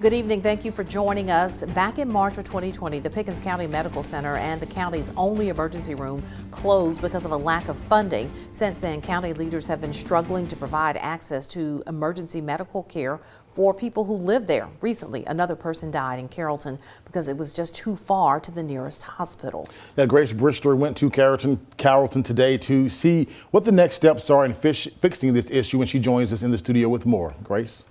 Good evening. Thank you for joining us. Back in March of 2020, the Pickens County Medical Center and the county's only emergency room closed because of a lack of funding. Since then, county leaders have been struggling to provide access to emergency medical care for people who live there. Recently, another person died in Carrollton because it was just too far to the nearest hospital. Yeah, Grace Brister went to Carrollton today to see what the next steps are in fixing this issue, and she joins us in the studio with more. Grace?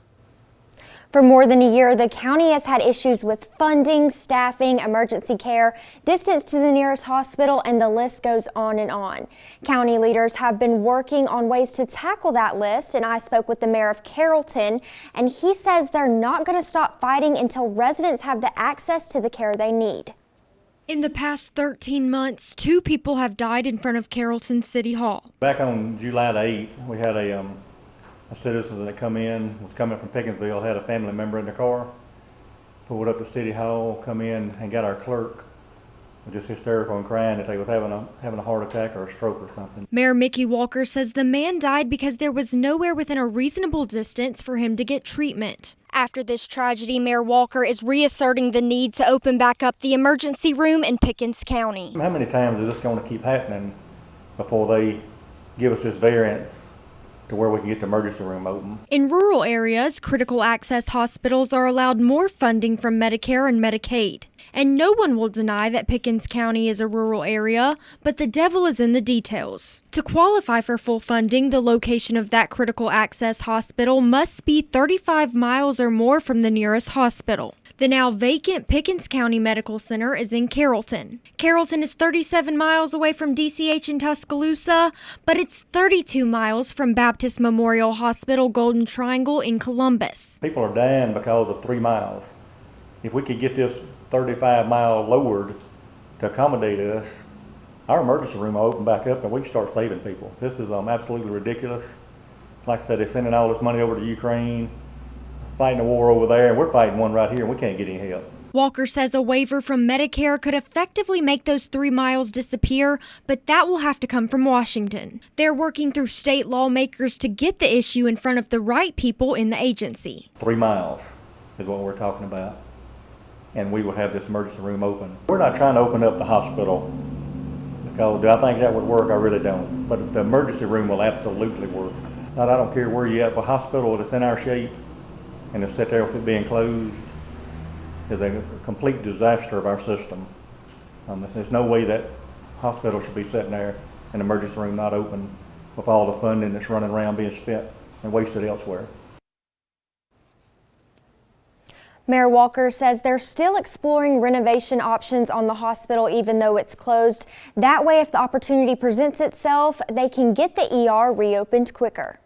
For more than a year, the county has had issues with funding, staffing, emergency care, distance to the nearest hospital, and the list goes on and on. County leaders have been working on ways to tackle that list, and I spoke with the mayor of Carrollton, and he says they're not going to stop fighting until residents have the access to the care they need. In the past 13 months, 2 people have died in front of Carrollton City Hall. Back on July the 8th, we had a citizen that was coming from Pickensville, had a family member in the car, pulled up to City Hall, come in and got our clerk just hysterical and crying that they was having a heart attack or a stroke or something. Mayor Mickey Walker says the man died because there was nowhere within a reasonable distance for him to get treatment. After this tragedy, Mayor Walker is reasserting the need to open back up the emergency room in Pickens County. How many times is this going to keep happening before they give us this variance to where we can get the emergency room open? In rural areas, critical access hospitals are allowed more funding from Medicare and Medicaid. And no one will deny that Pickens County is a rural area, but the devil is in the details. To qualify for full funding, the location of that critical access hospital must be 35 miles or more from the nearest hospital. The now vacant Pickens County Medical Center is in Carrollton. Carrollton is 37 miles away from DCH in Tuscaloosa, but it's 32 miles from Baptist Memorial Hospital Golden Triangle in Columbus. People are dying because of 3 miles. If we could get this 35 mile lowered to accommodate us, our emergency room will open back up and we can start saving people. This is absolutely ridiculous. Like I said, they're sending all this money over to Ukraine, fighting a war over there, and we're fighting one right here and we can't get any help. Walker says a waiver from Medicare could effectively make those 3 miles disappear, but that will have to come from Washington. They're working through state lawmakers to get the issue in front of the right people in the agency. 3 miles is what we're talking about, and we will have this emergency room open. We're not trying to open up the hospital because do I think that would work? I really don't. But the emergency room will absolutely work. Now, I don't care where you're at, the hospital that's in our shape and to sit there with it being closed is a complete disaster of our system. There's no way that hospital should be sitting there and the emergency room not open with all the funding that's running around being spent and wasted elsewhere. Mayor Walker says they're still exploring renovation options on the hospital even though it's closed. That way, if the opportunity presents itself, they can get the ER reopened quicker.